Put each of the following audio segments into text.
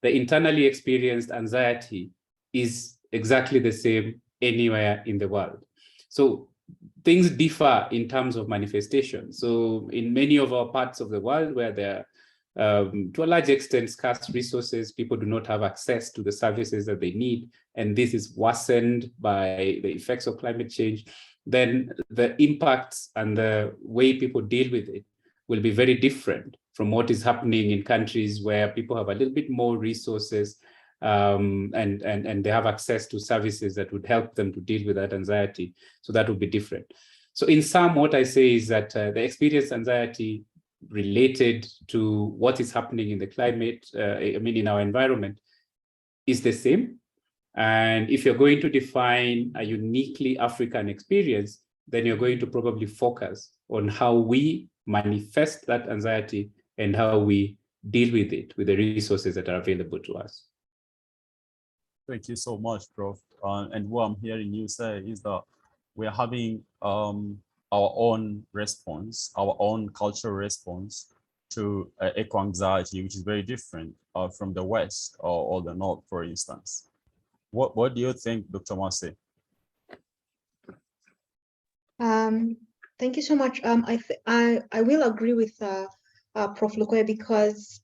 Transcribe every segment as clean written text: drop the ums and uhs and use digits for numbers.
internally experienced anxiety is exactly the same anywhere in the world. So things differ in terms of manifestation. So in many of our parts of the world where there are, to a large extent, scarce resources, people do not have access to the services that they need, and this is worsened by the effects of climate change, then the impacts and the way people deal with it will be very different from what is happening in countries where people have a little bit more resources and they have access to services that would help them to deal with that anxiety. So that would be different. So in sum, what I say is that the experienced anxiety related to what is happening in the climate, in our environment, is the same. And if you're going to define a uniquely African experience, then you're going to probably focus on how we manifest that anxiety and how we deal with it with the resources that are available to us. Thank you so much, Prof. And what I'm hearing you say is that we're having our own response, our own cultural response to eco-anxiety, which is very different from the West or the North, for instance. What do you think, Dr. Massey? Thank you so much. I will agree with Prof. Lukoya, because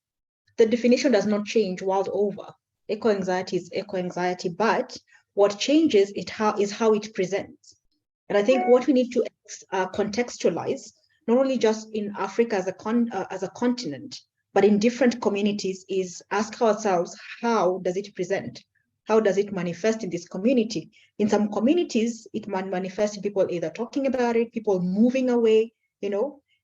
the definition does not change world over. Eco-anxiety is eco-anxiety, but what changes is how it presents. And I think what we need to contextualize, not only just in Africa as a continent, but in different communities, is ask ourselves, how does it present? How does it manifest in this community? In some communities, it might manifest in people either talking about it, people moving away,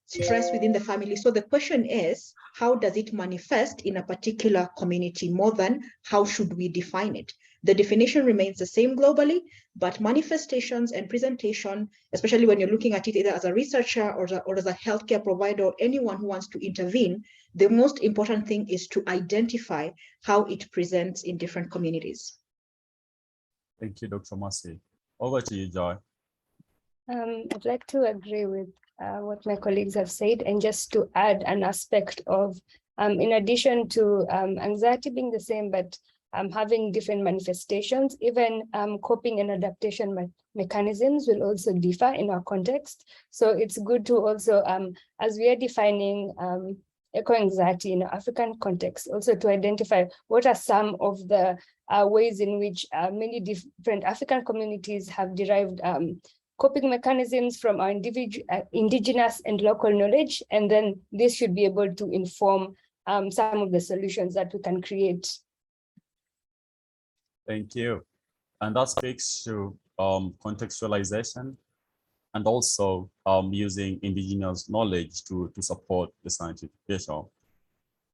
stress within the family. So the question is, how does it manifest in a particular community, more than how should we define it? The definition remains the same globally, but manifestations and presentation, especially when you're looking at it either as a researcher or as a healthcare provider or anyone who wants to intervene, the most important thing is to identify how it presents in different communities. Thank you, Dr. Massey. Over to you, Joy. I'd like to agree with what my colleagues have said, and just to add an aspect of, in addition to anxiety being the same, but having different manifestations, even coping and adaptation mechanisms will also differ in our context. So it's good to also, as we are defining eco-anxiety in an African context, also to identify what are some of the ways in which many different African communities have derived coping mechanisms from our indigenous and local knowledge, and then this should be able to inform some of the solutions that we can create. Thank you. And that speaks to contextualization and also using indigenous knowledge to support the scientific paper.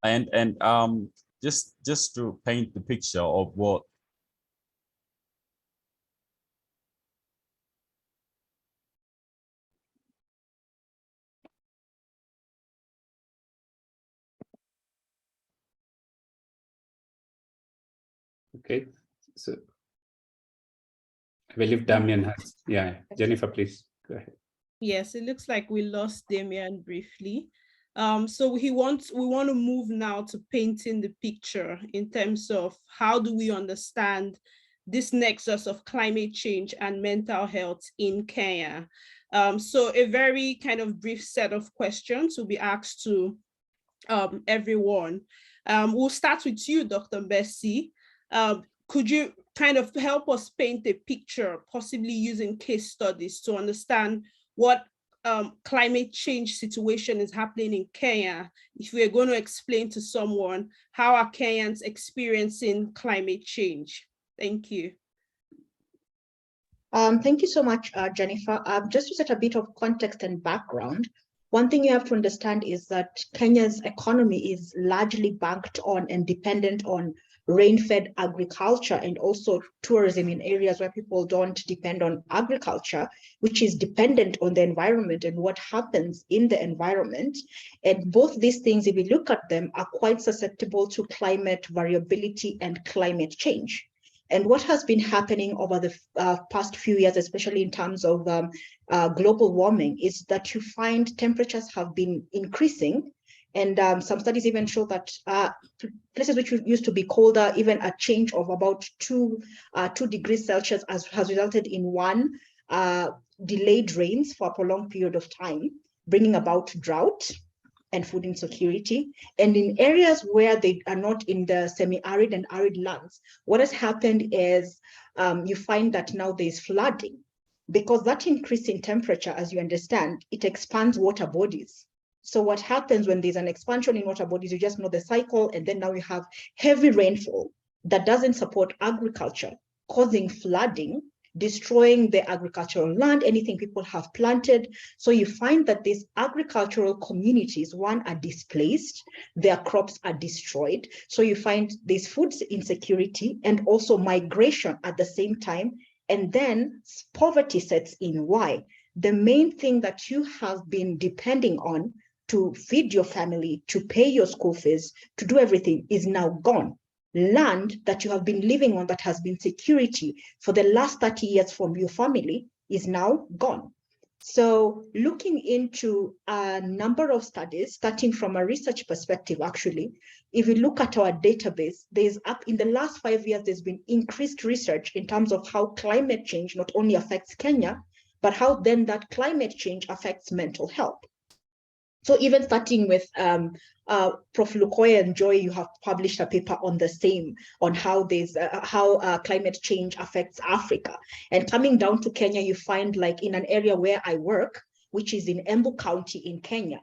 And just to paint the picture of what Okay, so I believe Damien has, Jennifer, please go ahead. Yes, it looks like we lost Damien briefly. So we want to move now to painting the picture in terms of how do we understand this nexus of climate change and mental health in Kenya. So a very kind of brief set of questions will be asked to everyone. We'll start with you, Dr. Bessie. Could you kind of help us paint a picture, possibly using case studies, to understand what climate change situation is happening in Kenya? If we're going to explain to someone, how are Kenyans experiencing climate change? Thank you. Thank you so much, Jennifer. Just to set a bit of context and background, one thing you have to understand is that Kenya's economy is largely banked on and dependent on rain-fed agriculture, and also tourism in areas where people don't depend on agriculture, which is dependent on the environment and what happens in the environment. And both these things, if we look at them, are quite susceptible to climate variability and climate change. And what has been happening over the past few years, especially in terms of global warming, is that you find temperatures have been increasing, And some studies even show that places which used to be colder, even a change of about 2 degrees Celsius has resulted in one delayed rains for a prolonged period of time, bringing about drought and food insecurity. And in areas where they are not in the semi-arid and arid lands, what has happened is you find that now there's flooding, because that increase in temperature, as you understand, it expands water bodies. So what happens when there's an expansion in water bodies, you just know the cycle, and then now you have heavy rainfall that doesn't support agriculture, causing flooding, destroying the agricultural land, anything people have planted. So you find that these agricultural communities, one, are displaced, their crops are destroyed. So you find this food insecurity and also migration at the same time. And then poverty sets in. Why? The main thing that you have been depending on to feed your family, to pay your school fees, to do everything is now gone. Land that you have been living on that has been security for the last 30 years from your family is now gone. So looking into a number of studies, starting from a research perspective, actually, if you look at our database, there's up in the last 5 years, there's been increased research in terms of how climate change not only affects Kenya, but how then that climate change affects mental health. So even starting with Prof. Lukoya and Joy, you have published a paper on the same, on how there's climate change affects Africa. And coming down to Kenya, you find, like in an area where I work, which is in Embu County in Kenya,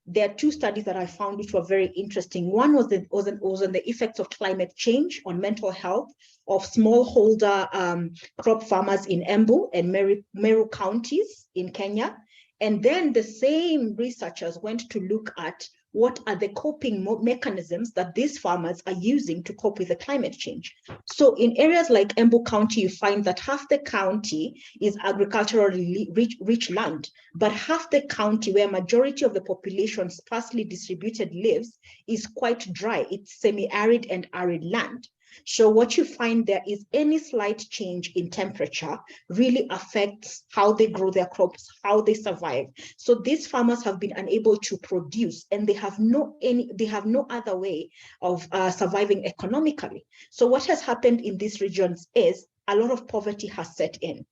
there are 2 studies that I found which were very interesting. One was on the effects of climate change on mental health of smallholder crop farmers in Embu and Meru counties in Kenya. And then the same researchers went to look at what are the coping mechanisms that these farmers are using to cope with the climate change. So in areas like Embu County, you find that half the county is agriculturally rich land, but half the county, where majority of the population sparsely distributed lives, is quite dry. It's semi-arid and arid land. So what you find there is any slight change in temperature really affects how they grow their crops, how they survive. So these farmers have been unable to produce, and they have no other way of surviving economically. So what has happened in these regions is a lot of poverty has set in,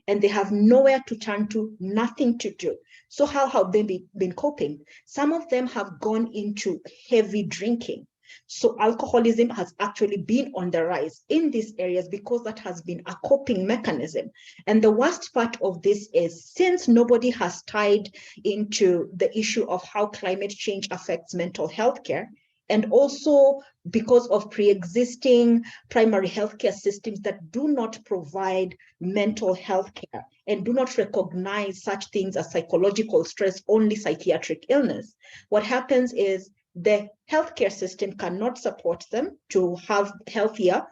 and they have nowhere to turn to, nothing to do. So how have they been coping? Some of them have gone into heavy drinking. So alcoholism has actually been on the rise in these areas because that has been a coping mechanism. And the worst part of this is, since nobody has tied into the issue of how climate change affects mental health care, and also because of pre-existing primary healthcare systems that do not provide mental health care and do not recognize such things as psychological stress, only psychiatric illness, what happens is the healthcare system cannot support them to have healthier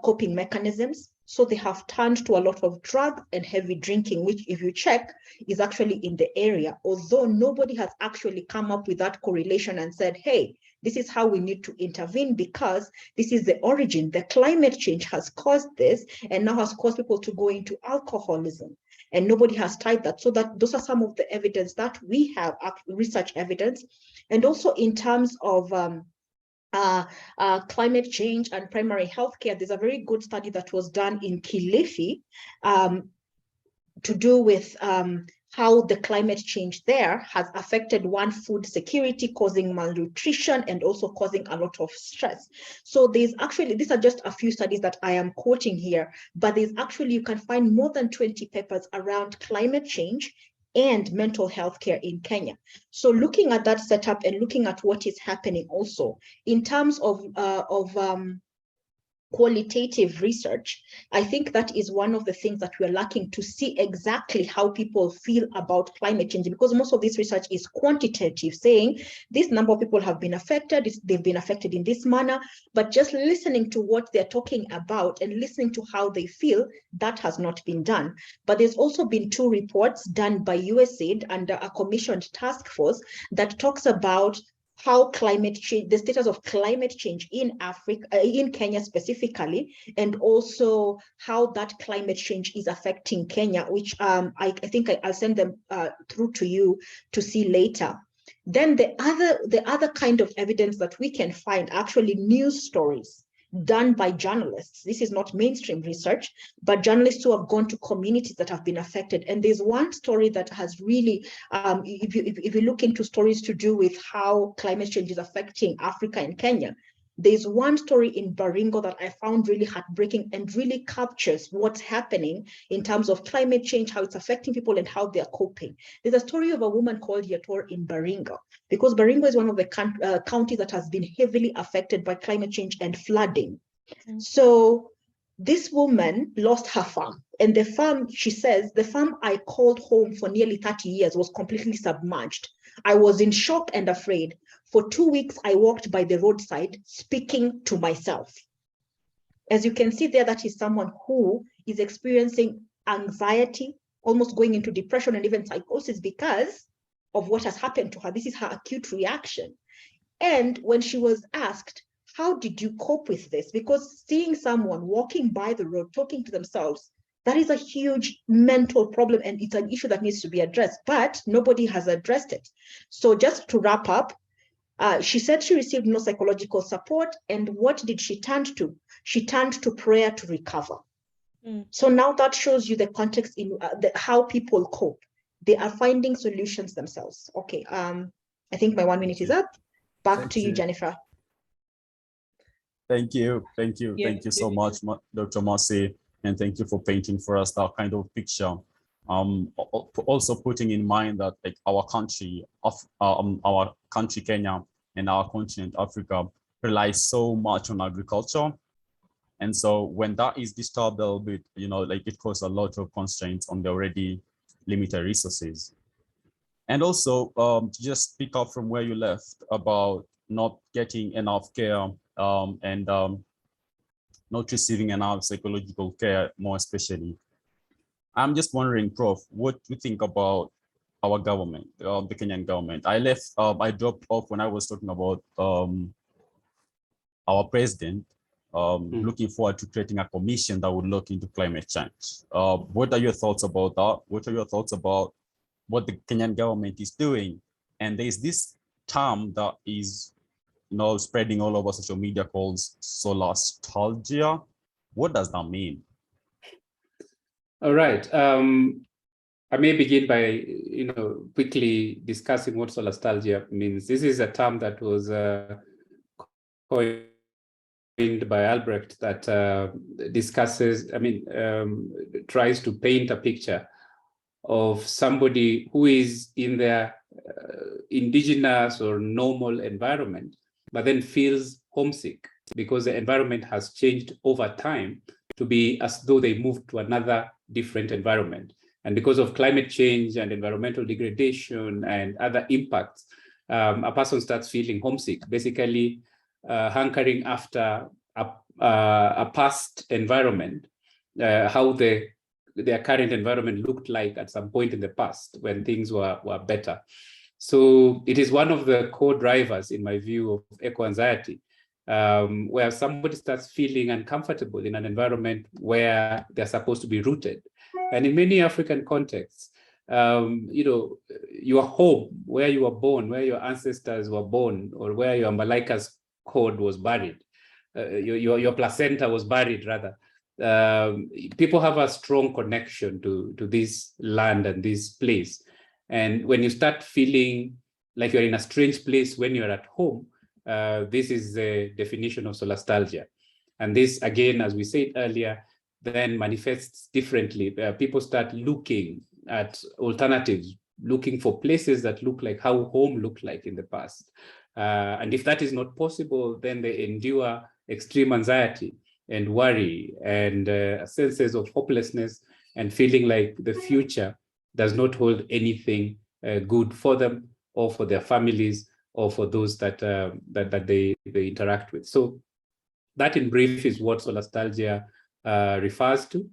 coping mechanisms. So they have turned to a lot of drug and heavy drinking, which, if you check, is actually in the area, although nobody has actually come up with that correlation and said, hey, this is how we need to intervene, because this is the origin. The climate change has caused this and now has caused people to go into alcoholism. And nobody has tied that. So that those are some of the evidence that we have, research evidence. And also in terms of climate change and primary healthcare, there's a very good study that was done in Kilifi to do with how the climate change there has affected food security, causing malnutrition and also causing a lot of stress. So there's actually, these are just a few studies that I am quoting here, but there's actually, you can find more than 20 papers around climate change and mental health care in Kenya. So looking at that setup and looking at what is happening also in terms of qualitative research, I think that is one of the things that we're lacking, to see exactly how people feel about climate change, because most of this research is quantitative, saying this number of people have been affected, they've been affected in this manner, but just listening to what they're talking about and listening to how they feel, that has not been done. But there's also been 2 reports done by USAID under a commissioned task force that talks about how climate change, the status of climate change in Africa, in Kenya specifically, and also how that climate change is affecting Kenya, which I think I'll send them through to you to see later. Then the other kind of evidence that we can find, actually news stories done by journalists. This is not mainstream research, but journalists who have gone to communities that have been affected. And there's one story that has really, if you look into stories to do with how climate change is affecting Africa and Kenya, there's one story in Baringo that I found really heartbreaking and really captures what's happening in terms of climate change, how it's affecting people and how they're coping. There's a story of a woman called Yator in Baringo, because Baringo is one of the counties that has been heavily affected by climate change and flooding. So this woman lost her farm, and the farm, she says, the farm I called home for nearly 30 years was completely submerged. I was in shock and afraid. For 2 weeks, I walked by the roadside speaking to myself. As you can see there, that is someone who is experiencing anxiety, almost going into depression and even psychosis because of what has happened to her. This is her acute reaction. And when she was asked, how did you cope with this? Because seeing someone walking by the road, talking to themselves, that is a huge mental problem, and it's an issue that needs to be addressed, but nobody has addressed it. So just to wrap up, she said she received no psychological support, and what did she turn to? She turned to prayer to recover. So now that shows you the context in how people cope. They are finding solutions themselves. Okay, I think my 1 minute is up. Back to you, Jennifer. Thank you so much, Dr. Masi, and thank you for painting for us that kind of picture. Also putting in mind that like our country, Kenya, and our continent, Africa, relies so much on agriculture. And so when that is disturbed a little bit, you know, like it causes a lot of constraints on the already limited resources. And also to just pick up from where you left about not getting enough care and not receiving enough psychological care, more especially. I'm just wondering, Prof, what do you think about our government, the Kenyan government? I dropped off when I was talking about our president looking forward to creating a commission that would look into climate change. What are your thoughts about that? What are your thoughts about what the Kenyan government is doing? And there's this term that is, you know, spreading all over social media called solastalgia. What does that mean? All right. I may begin by, quickly discussing what solastalgia means. This is a term that was coined by Albrecht that discusses, tries to paint a picture of somebody who is in their indigenous or normal environment, but then feels homesick because the environment has changed over time to be as though they moved to another different environment. And because of climate change and environmental degradation and other impacts, a person starts feeling homesick, basically hankering after a past environment, how their current environment looked like at some point in the past when things were better. So it is one of the core drivers, in my view, of eco-anxiety, where somebody starts feeling uncomfortable in an environment where they're supposed to be rooted. And in many African contexts, your home, where you were born, where your ancestors were born, or where your umbilical cord was buried, your placenta was buried, rather. People have a strong connection to this land and this place. And when you start feeling like you're in a strange place when you're at home, this is the definition of solastalgia. And this, again, as we said earlier, then manifests differently. People start looking at alternatives, looking for places that look like how home looked like in the past. And if that is not possible, then they endure extreme anxiety and worry and senses of hopelessness and feeling like the future does not hold anything good for them or for their families or for those that they interact with. So that in brief is what solastalgia refers to.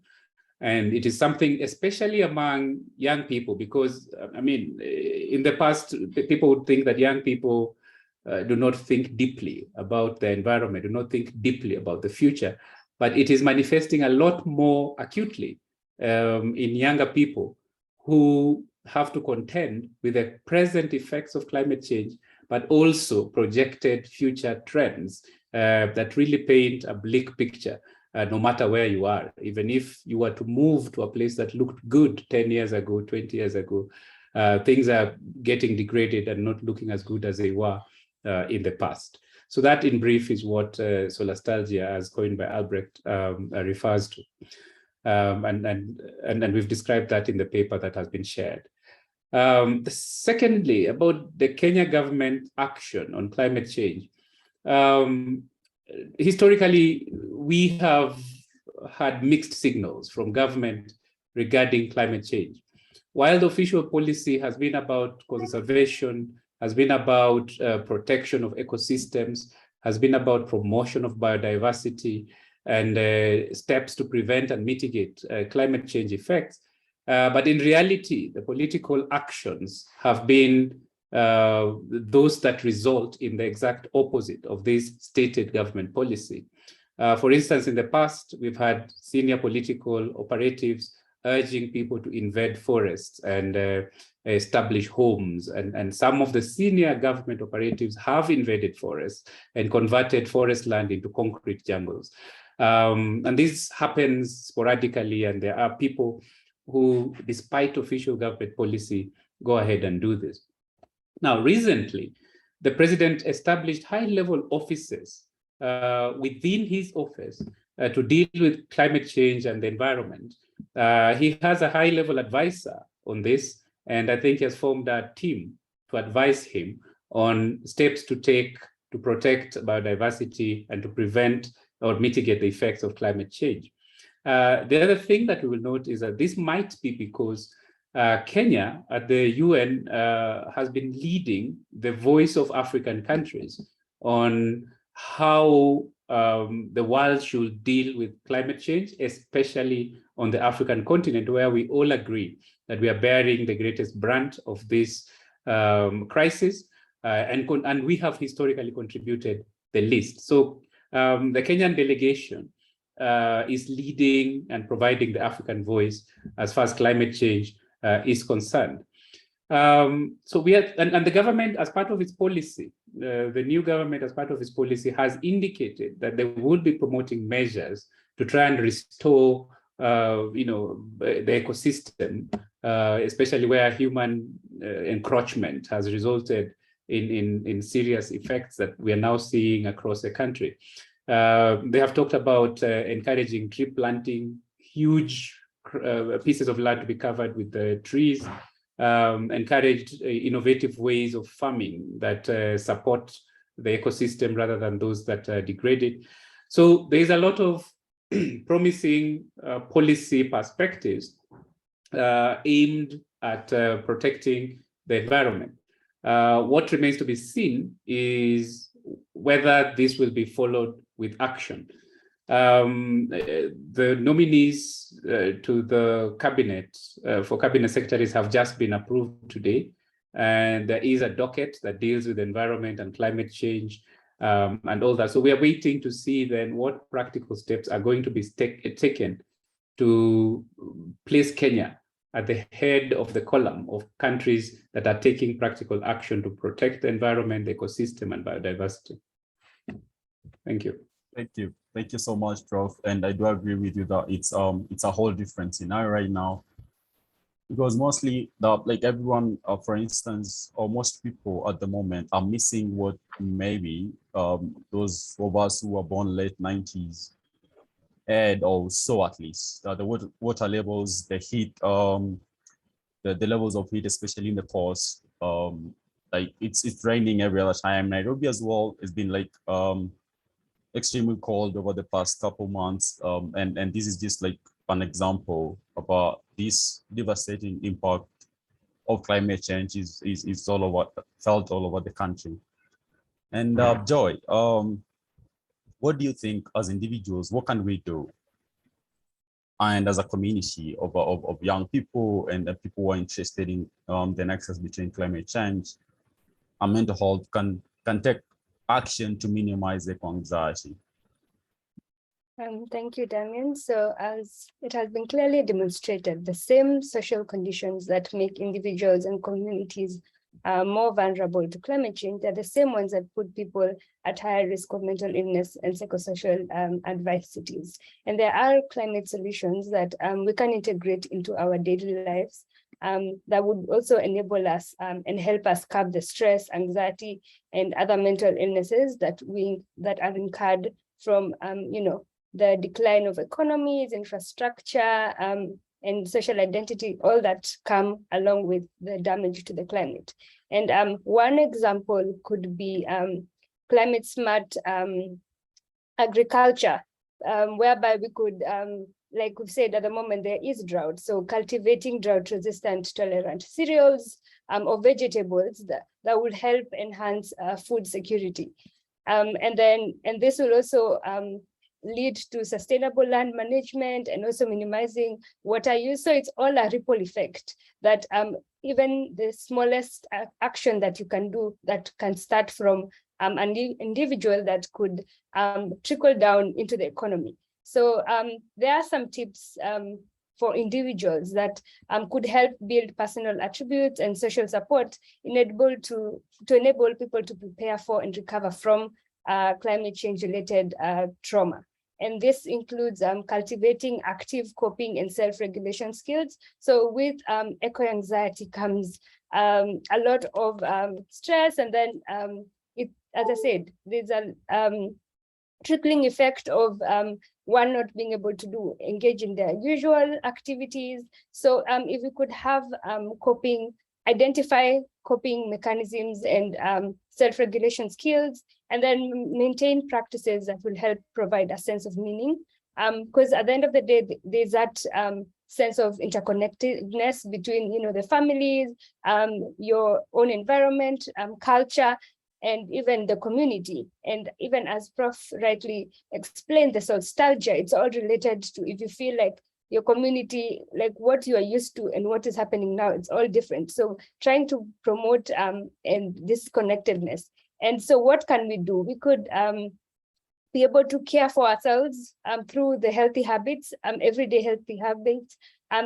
And it is something especially among young people, because in the past, people would think that young people do not think deeply about the environment, do not think deeply about the future, but it is manifesting a lot more acutely in younger people who have to contend with the present effects of climate change, but also projected future trends that really paint a bleak picture, no matter where you are. Even if you were to move to a place that looked good 10 years ago, 20 years ago, things are getting degraded and not looking as good as they were in the past. So that, in brief, is what solastalgia, as coined by Albrecht, refers to. And we've described that in the paper that has been shared. Secondly, about the Kenya government action on climate change. Historically, we have had mixed signals from government regarding climate change. While the official policy has been about conservation, has been about protection of ecosystems, has been about promotion of biodiversity, and steps to prevent and mitigate climate change effects. But in reality, the political actions have been those that result in the exact opposite of this stated government policy. For instance, in the past, we've had senior political operatives urging people to invade forests and establish homes. And some of the senior government operatives have invaded forests and converted forest land into concrete jungles. And this happens sporadically, and there are people who, despite official government policy, go ahead and do this. Now, recently, the president established high-level offices within his office to deal with climate change and the environment. He has a high-level advisor on this, and I think he has formed a team to advise him on steps to take to protect biodiversity and to prevent or mitigate the effects of climate change. The other thing that we will note is that this might be because Kenya at the UN has been leading the voice of African countries on how the world should deal with climate change, especially on the African continent, where we all agree that we are bearing the greatest brunt of this crisis, and we have historically contributed the least. So the Kenyan delegation is leading and providing the African voice as far as climate change is concerned. So we are, and the government, as part of its policy, the new government, as part of its policy, has indicated that they would be promoting measures to try and restore, the ecosystem, especially where human encroachment has resulted in serious effects that we are now seeing across the country. They have talked about encouraging tree planting, huge pieces of land to be covered with trees, encouraged innovative ways of farming that support the ecosystem rather than those that degrade it. So there's a lot of promising policy perspectives aimed at protecting the environment. What remains to be seen is whether this will be followed with action. The nominees to the cabinet for cabinet secretaries have just been approved today, and there is a docket that deals with environment and climate change and all that. So we are waiting to see then what practical steps are going to be taken to place Kenya at the head of the column of countries that are taking practical action to protect the environment, the ecosystem, and biodiversity. Thank you. Thank you. Thank you so much, Prof. And I do agree with you that it's a whole different scenario right now, because mostly like everyone, for instance, or most people at the moment are missing what maybe those of us who were born late 90s had, or so at least the water levels, the heat, the levels of heat, especially in the coast. Like it's raining every other time. Nairobi as well has been like extremely cold over the past couple months, and this is just like an example about this devastating impact of climate change is all over, felt all over the country. And Joy, what do you think as individuals, what can we do? And as a community of young people and people who are interested in the nexus between climate change and mental health can take action to minimize eco-anxiety? Thank you, Damien. So as it has been clearly demonstrated, the same social conditions that make individuals and communities more vulnerable to climate change are the same ones that put people at higher risk of mental illness and psychosocial adversities. And there are climate solutions that we can integrate into our daily lives that would also enable us and help us curb the stress, anxiety, and other mental illnesses that are incurred from the decline of economies, infrastructure, and social identity, all that come along with the damage to the climate. And one example could be climate smart agriculture, whereby we could, like we've said, at the moment there is drought. So cultivating drought resistant tolerant cereals or vegetables that would help enhance food security. And this will also lead to sustainable land management and also minimizing water use. So it's all a ripple effect that even the smallest action that you can do that can start from an individual that could trickle down into the economy. So there are some tips for individuals that could help build personal attributes and social support to enable people to prepare for and recover from climate change related trauma. And this includes cultivating active coping and self-regulation skills. So with eco-anxiety comes a lot of stress, and then as I said, there's a trickling effect of one not being able to engage in their usual activities. So if we could have identify coping mechanisms and self-regulation skills, and then maintain practices that will help provide a sense of meaning. Because at the end of the day, there's that sense of interconnectedness between the families, your own environment, culture, and even the community. And even as Prof rightly explained, the nostalgia, it's all related to, if you feel like your community, like what you are used to and what is happening now, it's all different. So trying to promote and this connectedness. And so what can we do? We could be able to care for ourselves through the healthy habits, everyday healthy habits,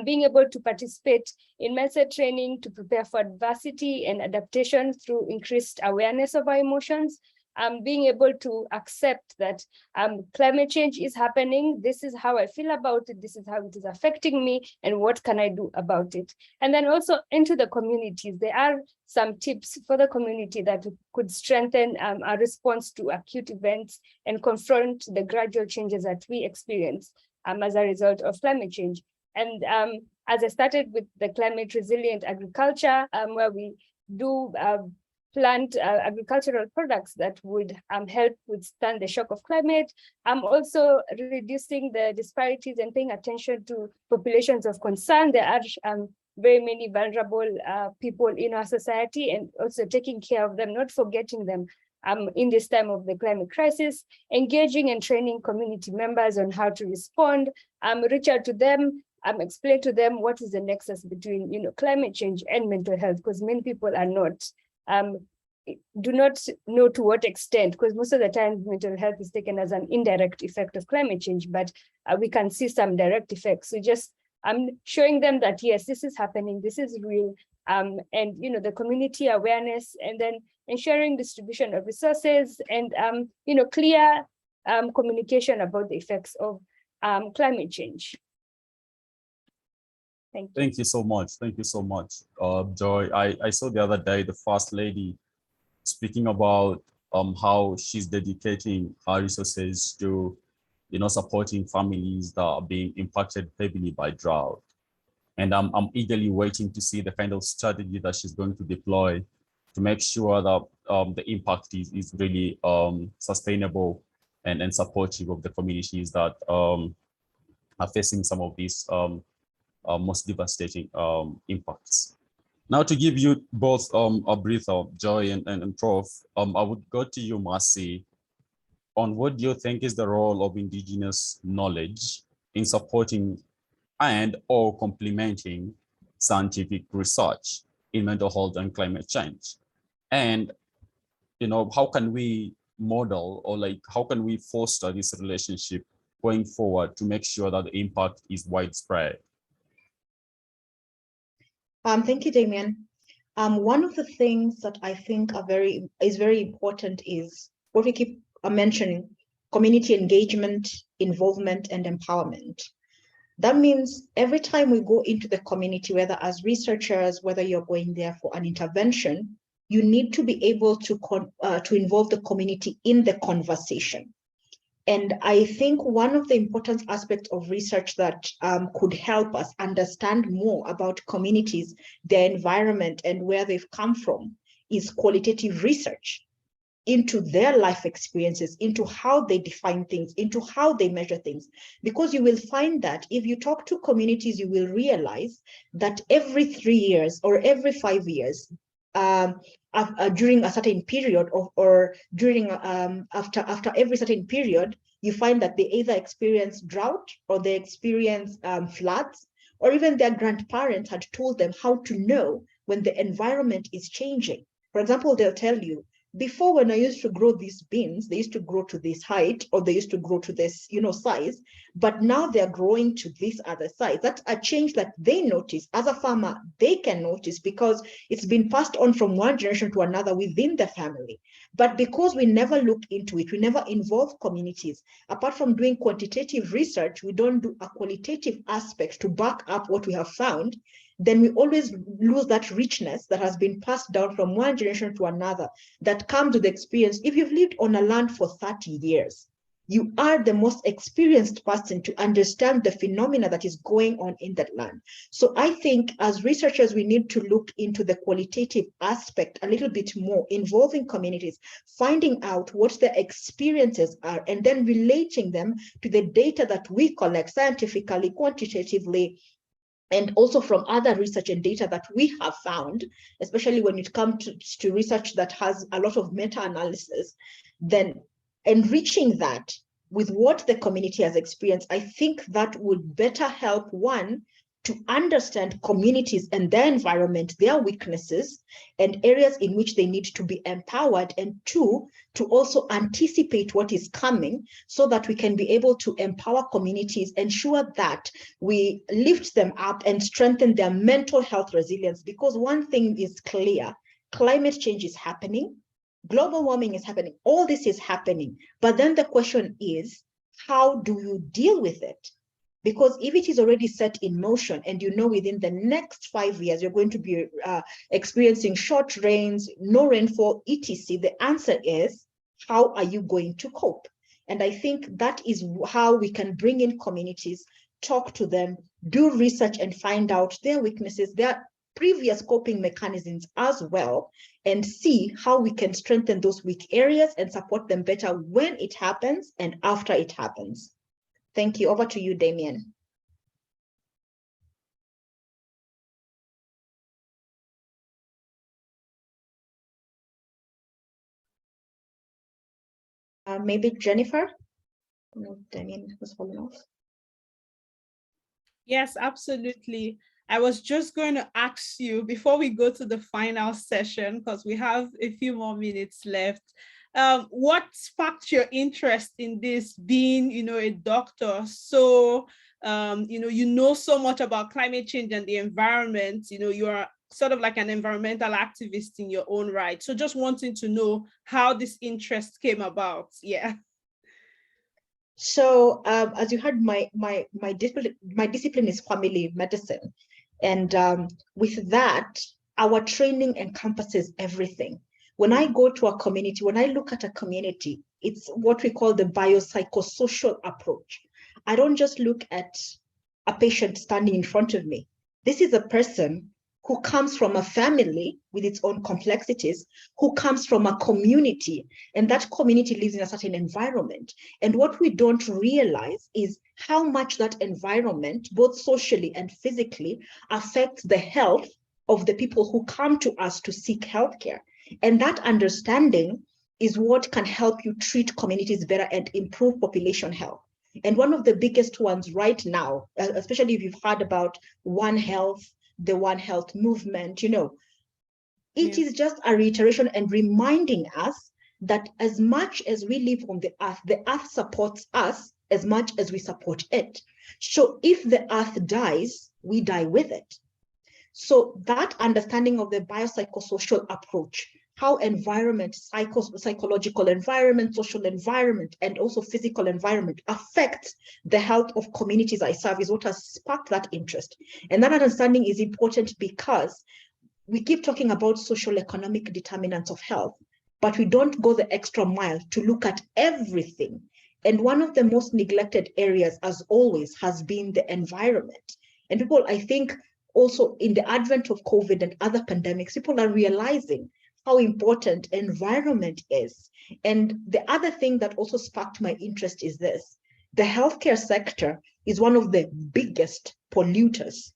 being able to participate in mindset training to prepare for adversity and adaptation through increased awareness of our emotions, being able to accept that climate change is happening. This is how I feel about it. This is how it is affecting me, and what can I do about it? And then also into the communities, there are some tips for the community that could strengthen our response to acute events and confront the gradual changes that we experience as a result of climate change. And as I started with the climate resilient agriculture, where we do plant agricultural products that would help withstand the shock of climate. Also reducing the disparities and paying attention to populations of concern. There are very many vulnerable people in our society, and also taking care of them, not forgetting them in this time of the climate crisis, engaging and training community members on how to respond, reach out to them, explain to them what is the nexus between climate change and mental health, because many people are not do not know to what extent, because most of the time mental health is taken as an indirect effect of climate change, but we can see some direct effects. So just showing them that yes, this is happening, this is real, and the community awareness, and then ensuring distribution of resources and clear communication about the effects of climate change. Thank you. Thank you so much. Thank you so much, Joy. I saw the other day the First Lady speaking about how she's dedicating her resources to supporting families that are being impacted heavily by drought. And I'm eagerly waiting to see the kind of strategy that she's going to deploy to make sure that the impact is really sustainable and supportive of the communities that are facing some of these most devastating impacts. Now, to give you both a breather, Joy and Prof, I would go to you, Marcy, on what do you think is the role of indigenous knowledge in supporting and or complementing scientific research in mental health and climate change? And how can we model, or how can we foster this relationship going forward to make sure that the impact is widespread? Thank you, Damien. One of the things that I think is very important is what we keep mentioning: community engagement, involvement, and empowerment. That means every time we go into the community, whether as researchers, whether you're going there for an intervention, you need to be able to involve the community in the conversation. And I think one of the important aspects of research that could help us understand more about communities, their environment, and where they've come from is qualitative research into their life experiences, into how they define things, into how they measure things. Because you will find that if you talk to communities, you will realize that every 3 years or every 5 years, during a certain period or during after every certain period, you find that they either experience drought or they experience floods, or even their grandparents had told them how to know when the environment is changing. For example, they'll tell you, before, when I used to grow these beans, they used to grow to this height, or they used to grow to this, size, but now they're growing to this other size. That's a change that they notice. As a farmer, they can notice because it's been passed on from one generation to another within the family. But because we never look into it, we never involve communities. Apart from doing quantitative research, we don't do a qualitative aspect to back up what we have found. Then we always lose that richness that has been passed down from one generation to another, that comes with experience. If you've lived on a land for 30 years, you are the most experienced person to understand the phenomena that is going on in that land. So I think as researchers, we need to look into the qualitative aspect a little bit more, involving communities, finding out what their experiences are, and then relating them to the data that we collect scientifically, quantitatively, and also from other research and data that we have found, especially when it comes to research that has a lot of meta-analysis, then enriching that with what the community has experienced, I think that would better help, one, to understand communities and their environment, their weaknesses, and areas in which they need to be empowered, and two, to also anticipate what is coming so that we can be able to empower communities, ensure that we lift them up and strengthen their mental health resilience. Because one thing is clear: climate change is happening, global warming is happening, all this is happening. But then the question is, how do you deal with it? Because if it is already set in motion and within the next 5 years, you're going to be experiencing short rains, no rainfall, etc., the answer is, how are you going to cope? And I think that is how we can bring in communities, talk to them, do research and find out their weaknesses, their previous coping mechanisms as well, and see how we can strengthen those weak areas and support them better when it happens and after it happens. Thank you. Over to you, Damien. Maybe Jennifer? No, Damien was falling off. Yes, absolutely. I was just going to ask you before we go to the final session, because we have a few more minutes left. What sparked your interest in this, being, a doctor? So, so much about climate change and the environment. You are sort of like an environmental activist in your own right. So just wanting to know how this interest came about. Yeah. So as you heard, my discipline is family medicine. And with that, our training encompasses everything. When I go to a community, when I look at a community, it's what we call the biopsychosocial approach. I don't just look at a patient standing in front of me. This is a person who comes from a family with its own complexities, who comes from a community, and that community lives in a certain environment. And what we don't realize is how much that environment, both socially and physically, affects the health of the people who come to us to seek healthcare. And that understanding is what can help you treat communities better and improve population health. And one of the biggest ones right now, especially if you've heard about One Health, the One Health movement, it is just a reiteration and reminding us that as much as we live on the earth supports us, as much as we support it. So if the earth dies, we die with it. So that understanding of the biopsychosocial approach, how environment, psychological environment, social environment, and also physical environment affects the health of communities I serve is what has sparked that interest. And that understanding is important because we keep talking about social economic determinants of health, but we don't go the extra mile to look at everything. And one of the most neglected areas, as always, has been the environment. And people, I think, also in the advent of COVID and other pandemics, people are realizing how important environment is. And the other thing that also sparked my interest is this: the healthcare sector is one of the biggest polluters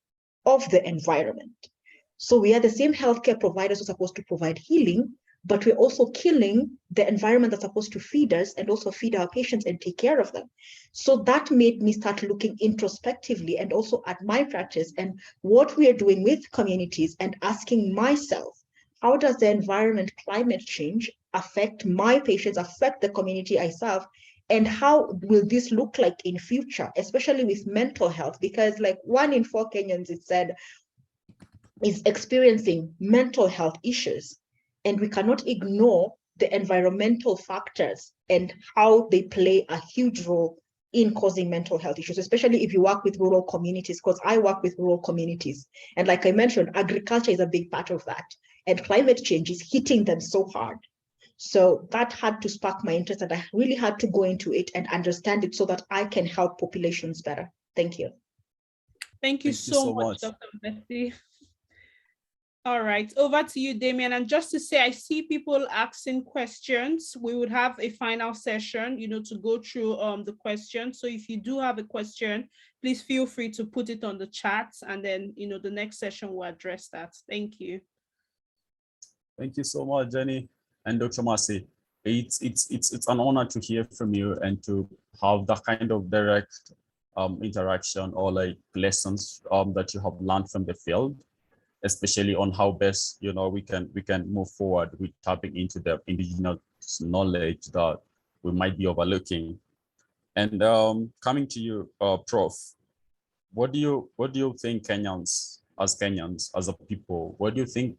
of the environment. So we are the same healthcare providers who are supposed to provide healing, but we're also killing the environment that's supposed to feed us and also feed our patients and take care of them. So that made me start looking introspectively and also at my practice and what we are doing with communities, and asking myself, how does the environment, climate change affect my patients, affect the community I serve? And how will this look like in future, especially with mental health? Because like 1 in 4 Kenyans, it said, is experiencing mental health issues. And we cannot ignore the environmental factors and how they play a huge role in causing mental health issues, especially if you work with rural communities, because I work with rural communities. And like I mentioned, agriculture is a big part of that. And climate change is hitting them so hard. So that had to spark my interest, and I really had to go into it and understand it so that I can help populations better. Thank you. Thank you so much, Dr. Betty. All right, over to you, Damien. And just to say, I see people asking questions. We would have a final session, to go through the questions. So if you do have a question, please feel free to put it on the chat, and then, the next session will address that. Thank you. Thank you so much, Jenny and Dr. Masi. It's an honor to hear from you and to have that kind of direct interaction or like lessons that you have learned from the field, especially on how best we can move forward with tapping into the indigenous knowledge that we might be overlooking. And coming to you, Prof, what do you think Kenyans, as a people, what do you think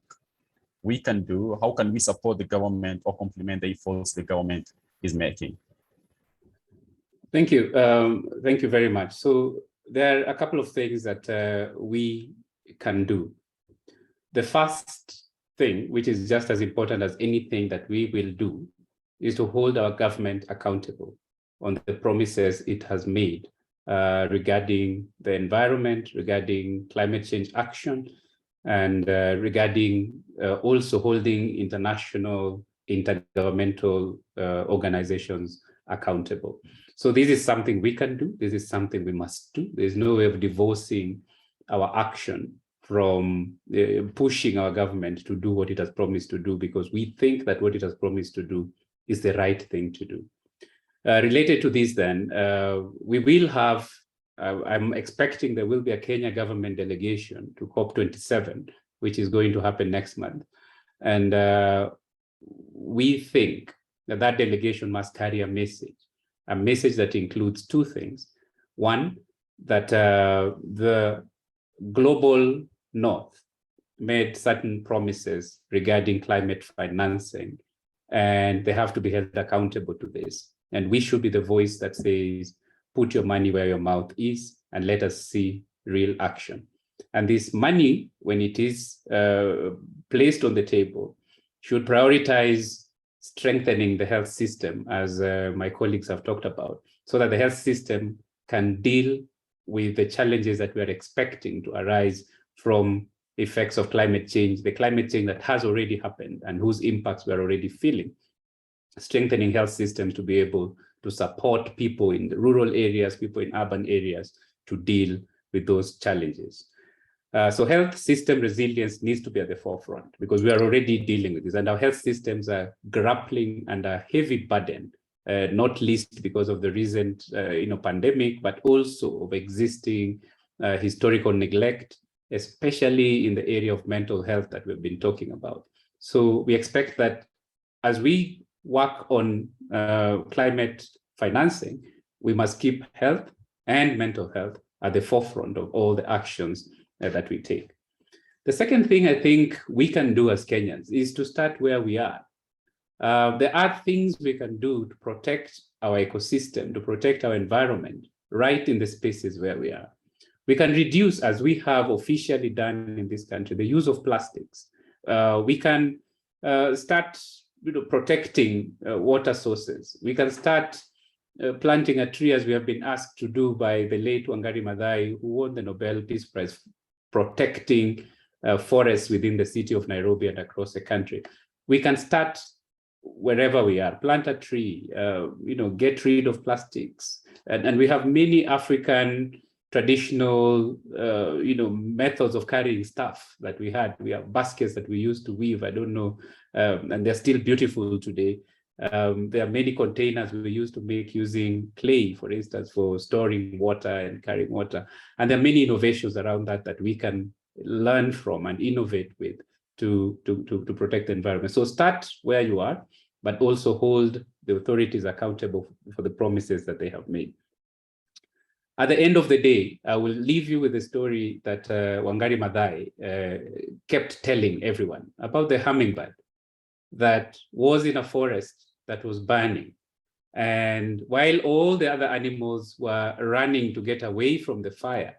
we can do? How can we support the government or complement the efforts the government is making? Thank you. Thank you very much. So there are a couple of things that we can do. The first thing, which is just as important as anything that we will do, is to hold our government accountable on the promises it has made regarding the environment, regarding climate change action, and regarding also holding international, intergovernmental organizations accountable. So this is something we can do. This is something we must do. There's no way of divorcing our action from pushing our government to do what it has promised to do, because we think that what it has promised to do is the right thing to do. Related to this then, we will have, I'm expecting there will be a Kenya government delegation to COP27, which is going to happen next month. And we think that that delegation must carry a message that includes two things. One, that the global North made certain promises regarding climate financing, and they have to be held accountable to this. And we should be the voice that says, put your money where your mouth is and let us see real action. And this money, when it is placed on the table, should prioritize strengthening the health system, as my colleagues have talked about, so that the health system can deal with the challenges that we are expecting to arise from effects of climate change, the climate change that has already happened and whose impacts we are already feeling. Strengthening health systems to be able to support people in the rural areas, people in urban areas to deal with those challenges. So health system resilience needs to be at the forefront, because we are already dealing with this, and our health systems are grappling under a heavy burden, not least because of the recent pandemic, but also of existing historical neglect, especially in the area of mental health that we've been talking about. So we expect that as we work on climate financing, we must keep health and mental health at the forefront of all the actions that we take. The second thing I think we can do as Kenyans is to start where we are. There are things we can do to protect our ecosystem, to protect our environment, right in the spaces where we are. We can reduce, as we have officially done in this country, the use of plastics. We can start protecting water sources. We can start planting a tree, as we have been asked to do by the late Wangari Maathai, who won the Nobel Peace Prize, protecting forests within the city of Nairobi and across the country. We can start wherever we are, plant a tree, get rid of plastics. And we have many African traditional, methods of carrying stuff that we had. We have baskets that we used to weave, I don't know, and they're still beautiful today. There are many containers we used to make using clay, for instance, for storing water and carrying water. And there are many innovations around that we can learn from and innovate with to protect the environment. So start where you are, but also hold the authorities accountable for the promises that they have made. At the end of the day, I will leave you with a story that Wangari Maathai kept telling everyone about the hummingbird that was in a forest that was burning. And while all the other animals were running to get away from the fire,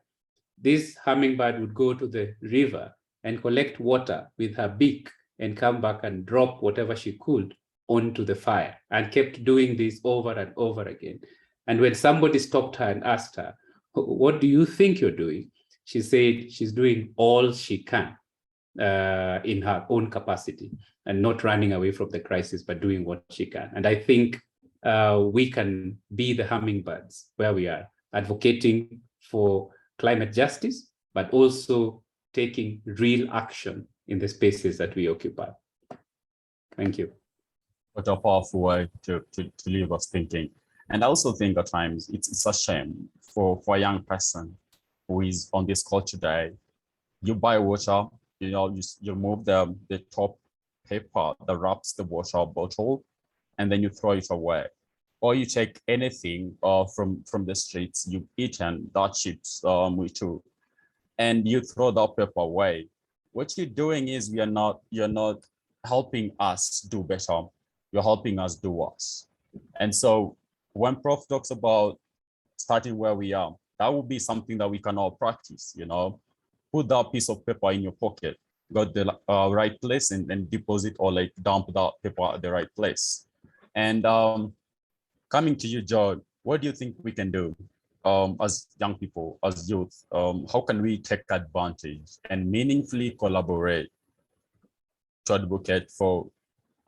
this hummingbird would go to the river and collect water with her beak and come back and drop whatever she could onto the fire, and kept doing this over and over again. And when somebody stopped her and asked her, what do you think you're doing? She said she's doing all she can in her own capacity, and not running away from the crisis, but doing what she can. And I think we can be the hummingbirds where we are, advocating for climate justice, but also taking real action in the spaces that we occupy. Thank you. What a powerful way to leave us thinking. And I also think at times it's a shame for a young person who is on this call today. You buy water, you remove the top paper that wraps the water bottle, and then you throw it away. Or you take anything from the streets, you've eaten that chips with you, and you throw that paper away. What you're doing is you're not helping us do better. You're helping us do worse. And so when Prof talks about starting where we are, that will be something that we can all practice, put that piece of paper in your pocket, got the right place, and deposit or like dump that paper at the right place. And coming to you, George, what do you think we can do as young people, as youth? How can we take advantage and meaningfully collaborate to advocate for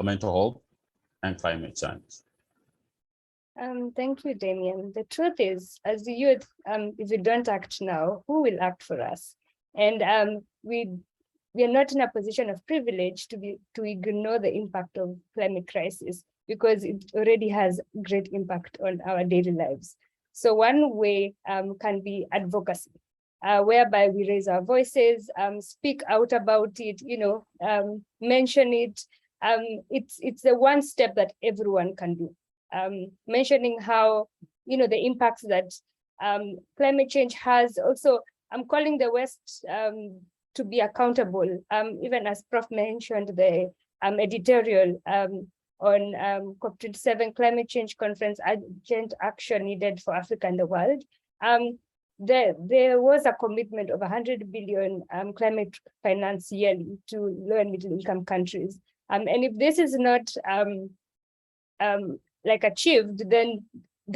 mental health and climate change? Thank you, Damien. The truth is, as the youth, if we don't act now, who will act for us? And we are not in a position of privilege to ignore the impact of climate crisis, because it already has great impact on our daily lives. So one way can be advocacy, whereby we raise our voices, speak out about it, mention it. It's the one step that everyone can do. Mentioning how, the impacts that climate change has. Also, I'm calling the West to be accountable, even as Prof mentioned the editorial on COP27 climate change conference, urgent action needed for Africa and the world. There was a commitment of 100 billion climate finance yearly to low and middle income countries. And if this is not achieved, then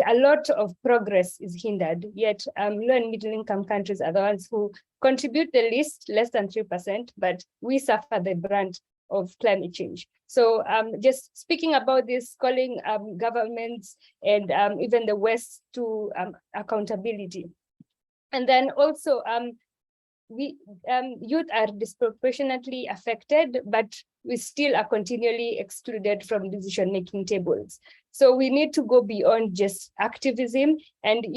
a lot of progress is hindered. Yet low and middle income countries are the ones who contribute the least, less than 3%, but we suffer the brunt of climate change. So just speaking about this, calling governments and even the West to accountability. And then also youth are disproportionately affected, but we still are continually excluded from decision-making tables. So we need to go beyond just activism and,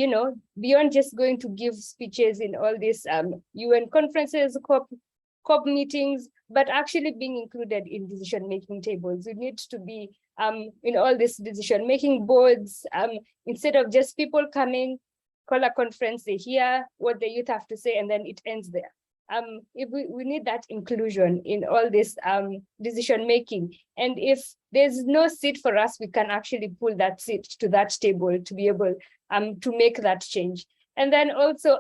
beyond just going to give speeches in all these UN conferences, COP meetings, but actually being included in decision-making tables. We need to be in all this decision-making boards, instead of just people coming, call a conference, they hear what the youth have to say, and then it ends there. If we need that inclusion in all this decision-making. And if there's no seat for us, we can actually pull that seat to that table to be able to make that change. And then also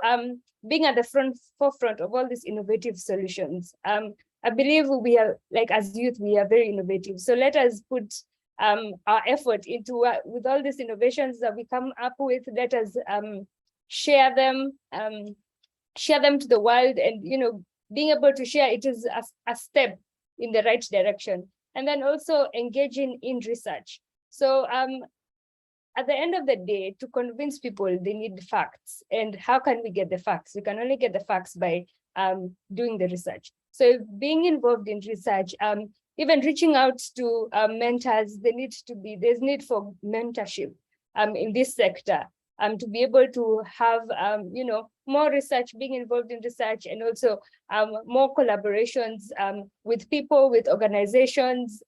being at the forefront of all these innovative solutions. I believe we are, like as youth, we are very innovative. So let us put our effort into with all these innovations that we come up with. Let us share them to the world, and being able to share it is a step in the right direction. And then also engaging in research. So at the end of the day, to convince people, they need facts. And how can we get the facts? We can only get the facts by doing the research. So being involved in research, even reaching out to mentors, there's need for mentorship in this sector. To be able to have, more research, being involved in research, and also more collaborations with people, with organizations,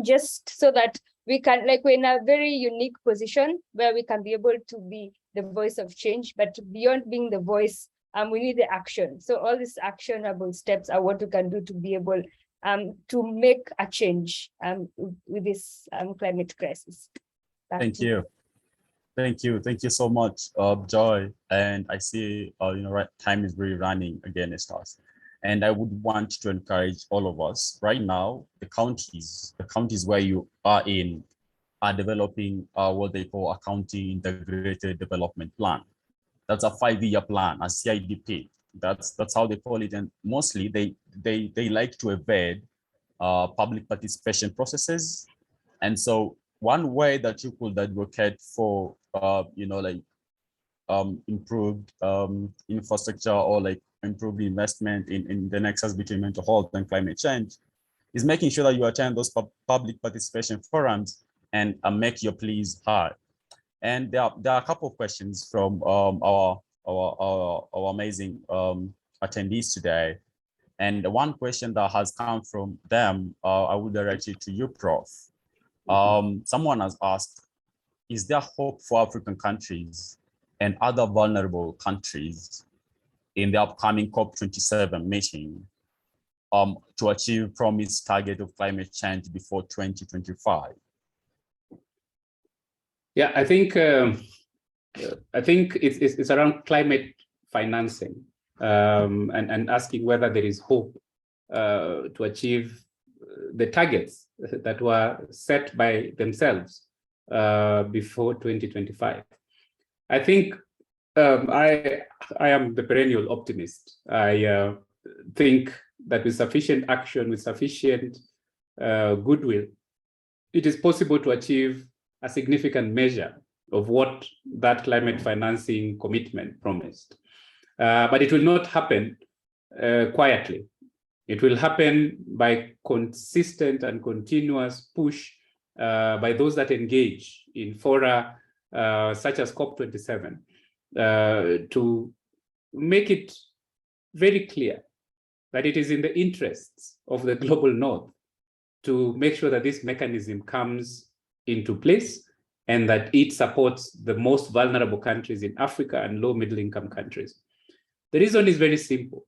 just so that we can, we're in a very unique position where we can be able to be the voice of change, but beyond being the voice, we need the action. So all these actionable steps are what we can do to be able to make a change with this climate crisis. Thank you. Thank you so much, Joy. And I see, time is really running against us. And I would want to encourage all of us right now, the counties where you are in are developing what they call a county integrated development plan. That's a 5-year plan, a CIDP. That's how they call it. And mostly they like to evade public participation processes. And so one way that you could advocate for, improved infrastructure, or improved investment in the nexus between mental health and climate change is making sure that you attend those public participation forums and make your pleas heard. And there are a couple of questions from our amazing attendees today. And one question that has come from them, I will direct it to you, Prof. Someone has asked, is there hope for African countries and other vulnerable countries in the upcoming COP27 meeting to achieve promised target of climate change before 2025? Yeah, I think it's around climate financing and asking whether there is hope to achieve the targets that were set by themselves before 2025. I think I am the perennial optimist. I think that with sufficient action, with sufficient goodwill, it is possible to achieve a significant measure of what that climate financing commitment promised. But it will not happen quietly. It will happen by consistent and continuous push by those that engage in fora such as COP27 to make it very clear that it is in the interests of the global north to make sure that this mechanism comes into place and that it supports the most vulnerable countries in Africa and low middle income countries. The reason is very simple.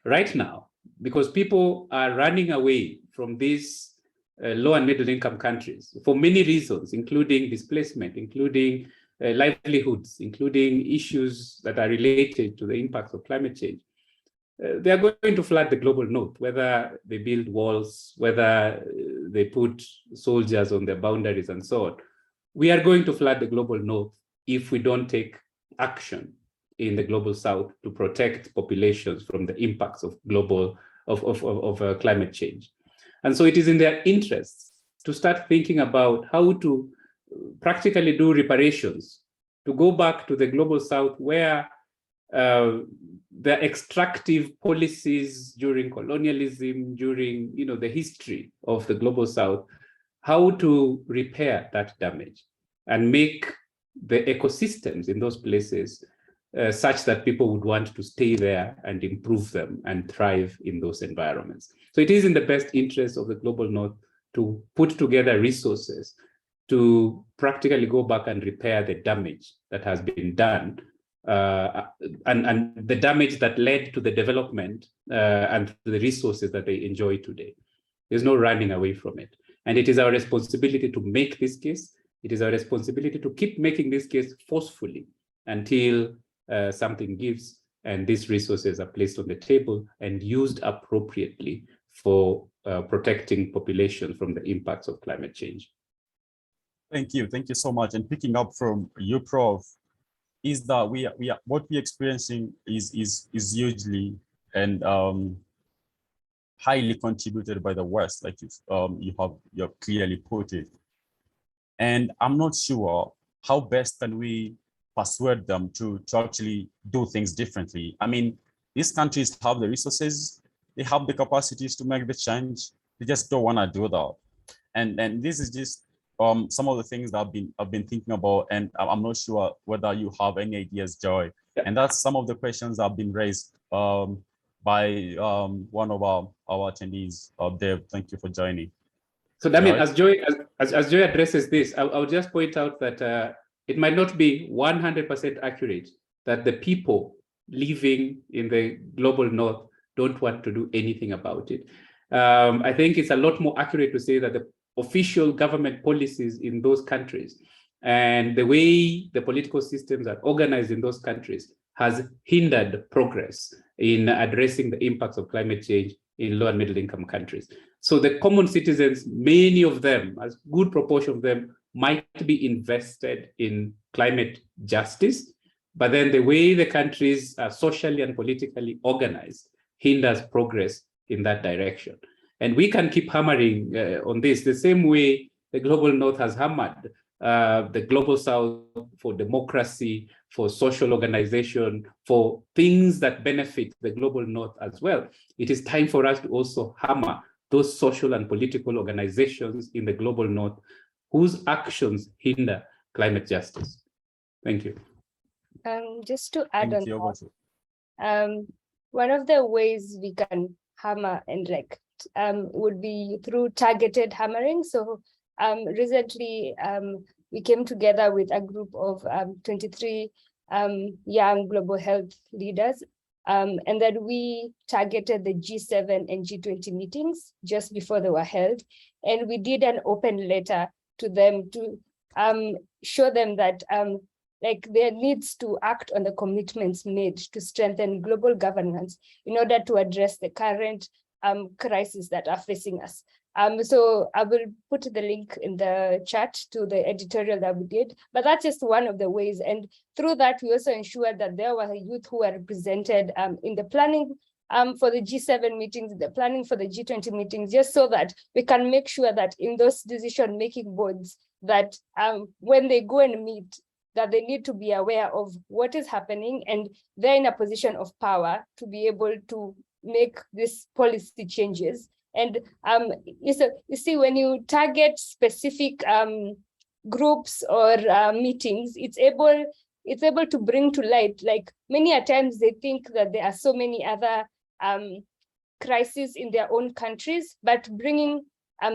Right now, because people are running away from these low and middle income countries for many reasons, including displacement, including livelihoods, including issues that are related to the impacts of climate change. They are going to flood the global north, whether they build walls, whether they put soldiers on their boundaries and so on. We are going to flood the global north if we don't take action in the global south to protect populations from the impacts of climate change. And so it is in their interests to start thinking about how to practically do reparations, to go back to the global south where the extractive policies during colonialism, during the history of the global south, how to repair that damage and make the ecosystems in those places such that people would want to stay there and improve them and thrive in those environments. So it is in the best interest of the global north to put together resources to practically go back and repair the damage that has been done, and the damage that led to the development and the resources that they enjoy today. There's no running away from it. And it is our responsibility to make this case. It is our responsibility to keep making this case forcefully until something gives and these resources are placed on the table and used appropriately for protecting populations from the impacts of climate change. Thank you so much. And picking up from you, Prof, is that what we're experiencing is hugely and highly contributed by the West, like you have clearly put it. And I'm not sure how best can we persuade them to actually do things differently. I mean, these countries have the resources, they have the capacities to make the change, they just don't want to do that. And this is just some of the things that I've been thinking about, and I'm not sure whether you have any ideas, Joy. Yeah. And that's some of the questions that have been raised by one of our attendees, Dave. Thank you for joining. So Damien, as Joy addresses this, I'll just point out that it might not be 100% accurate that the people living in the global north don't want to do anything about it. I think it's a lot more accurate to say that the official government policies in those countries and the way the political systems are organized in those countries has hindered progress in addressing the impacts of climate change in low and middle income countries. So the common citizens, many of them, a good proportion of them, might be invested in climate justice, but then the way the countries are socially and politically organized hinders progress in that direction. And we can keep hammering on this the same way the global north has hammered the global south for democracy, for social organization, for things that benefit the global north as well. It is time for us to also hammer those social and political organizations in the global north whose actions hinder climate justice. Thank you. Just to add Thank on you. that, one of the ways we can hammer and would be through targeted hammering. So recently we came together with a group of 23 young global health leaders, and then we targeted the G7 and G20 meetings just before they were held, and we did an open letter to them to show them that there needs to act on the commitments made to strengthen global governance in order to address the current crises that are facing us. So I will put the link in the chat to the editorial that we did, but that's just one of the ways. And through that, we also ensured that there were youth who were represented in the planning for the G7 meetings, the planning for the G20 meetings, just so that we can make sure that in those decision-making boards, that when they go and meet, that they need to be aware of what is happening, and they're in a position of power to be able to make these policy changes. And you see, when you target specific groups or meetings, it's able to bring to light, like many a times they think that there are so many other crises in their own countries, but bringing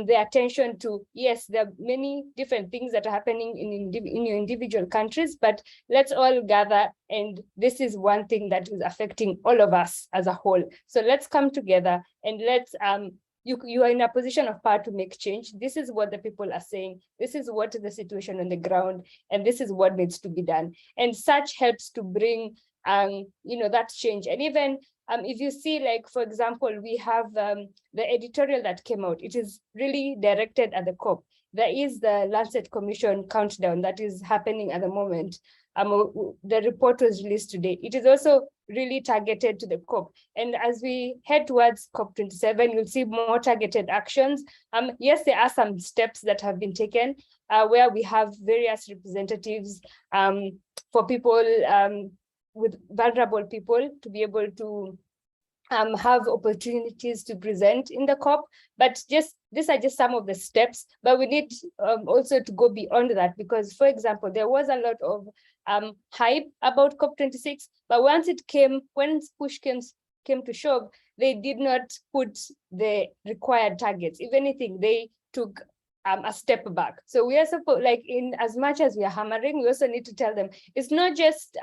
their attention to, yes, there are many different things that are happening in your individual countries, but let's all gather, and this is one thing that is affecting all of us as a whole. So let's come together and let's you are in a position of power to make change. This is what the people are saying. This is what is the situation on the ground, and this is what needs to be done. And such helps to bring that change. And even if you see, like, for example, we have the editorial that came out, it is really directed at the COP. There is the Lancet Commission countdown that is happening at the moment. The report was released today. It is also really targeted to the COP. And as we head towards COP27, you'll see more targeted actions. Yes, there are some steps that have been taken where we have various representatives for people with vulnerable people to be able to have opportunities to present in the COP, but these are just some of the steps, but we need also to go beyond that, because, for example, there was a lot of hype about COP26, but when push came to shove, they did not put the required targets. If anything, they took a step back. So we are supposed, like, in as much as we are hammering, we also need to tell them it's not just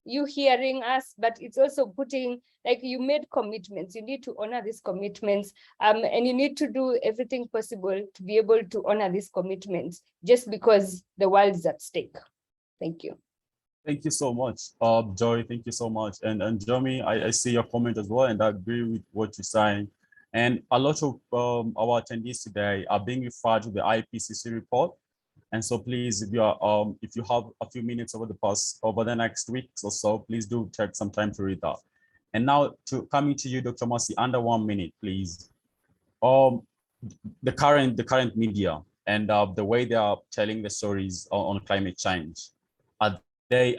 you hearing us, but it's also putting, like, you made commitments, you need to honor these commitments, and you need to do everything possible to be able to honor these commitments just because the world is at stake. Thank you. Thank you so much, Joy. Thank you so much. And Jeremy, I see your comment as well, and I agree with what you're saying. And a lot of our attendees today are being referred to the IPCC report. And so please, if you have a few minutes over the next weeks or so, please do take some time to read that. And now coming to you, Dr. Mercy, under 1 minute, please. The current media and the way they are telling the stories on climate change, are they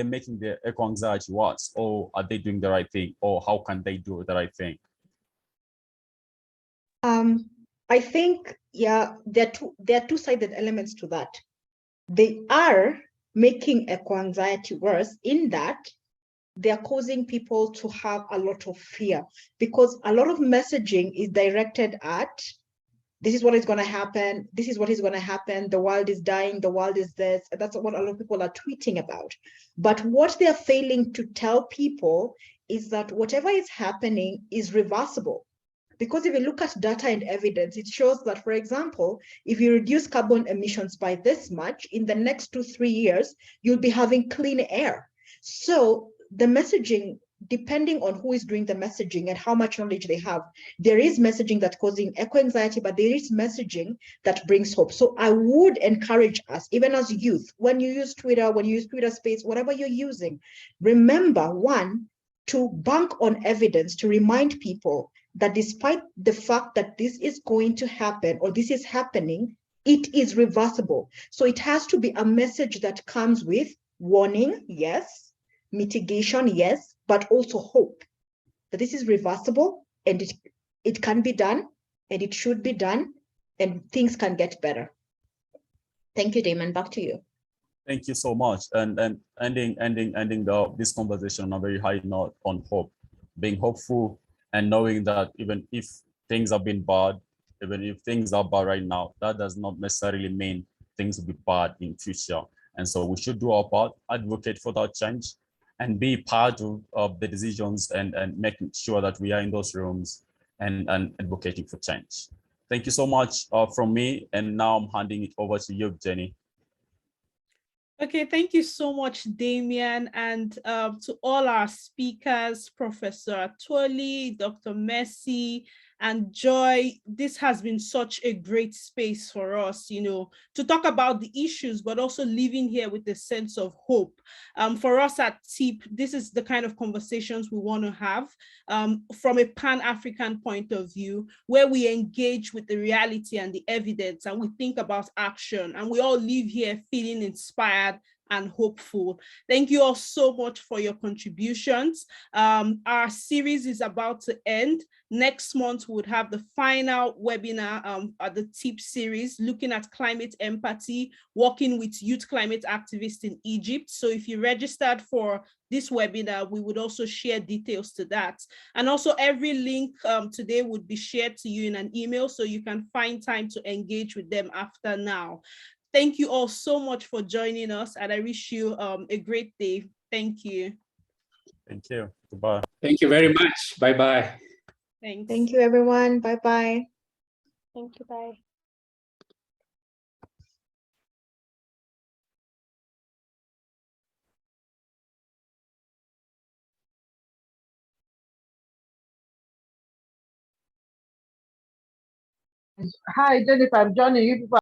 making the eco anxiety worse, or are they doing the right thing, or how can they do the right thing? I think, yeah, there are two-sided elements to that. They are making eco-anxiety worse in that they are causing people to have a lot of fear, because a lot of messaging is directed at, this is what is going to happen, this is what is going to happen, the world is dying, the world is this. That's what a lot of people are tweeting about. But what they're failing to tell people is that whatever is happening is reversible. Because if you look at data and evidence, it shows that, for example, if you reduce carbon emissions by this much, in the next 2-3 years, you'll be having clean air. So the messaging, depending on who is doing the messaging and how much knowledge they have, there is messaging that's causing eco-anxiety, but there is messaging that brings hope. So I would encourage us, even as youth, when you use Twitter, when you use Twitter Space, whatever you're using, remember, one, to bank on evidence, to remind people that despite the fact that this is going to happen or this is happening, it is reversible. So it has to be a message that comes with warning, yes, mitigation, yes, but also hope that this is reversible and it can be done and it should be done and things can get better. Thank you, Damon. Back to you. Thank you so much. And ending this conversation on a very high note on hope, being hopeful and knowing that even if things have been bad, even if things are bad right now, that does not necessarily mean things will be bad in future. And so we should do our part, advocate for that change, and be part of the decisions and making sure that we are in those rooms and advocating for change. Thank you so much from me. And now I'm handing it over to you, Jenny. Okay, thank you so much, Damian, and to all our speakers, Professor Atwoli, Dr. Mercy, and Joy. This has been such a great space for us, to talk about the issues, but also living here with a sense of hope. For us at TEAP, this is the kind of conversations we want to have from a Pan-African point of view, where we engage with the reality and the evidence, and we think about action, and we all live here feeling inspired and hopeful. Thank you all so much for your contributions. Our series is about to end. Next month, we would have the final webinar at the TEAP series, looking at climate empathy, working with youth climate activists in Egypt. So if you registered for this webinar, we would also share details to that. And also every link today would be shared to you in an email, so you can find time to engage with them after now. Thank you all so much for joining us, and I wish you a great day. Thank you. Thank you. Goodbye. Thank you very much. Bye-bye. Thanks. Thank you, everyone. Bye-bye. Thank you. Bye. Hi, Jennifer. I'm joining you.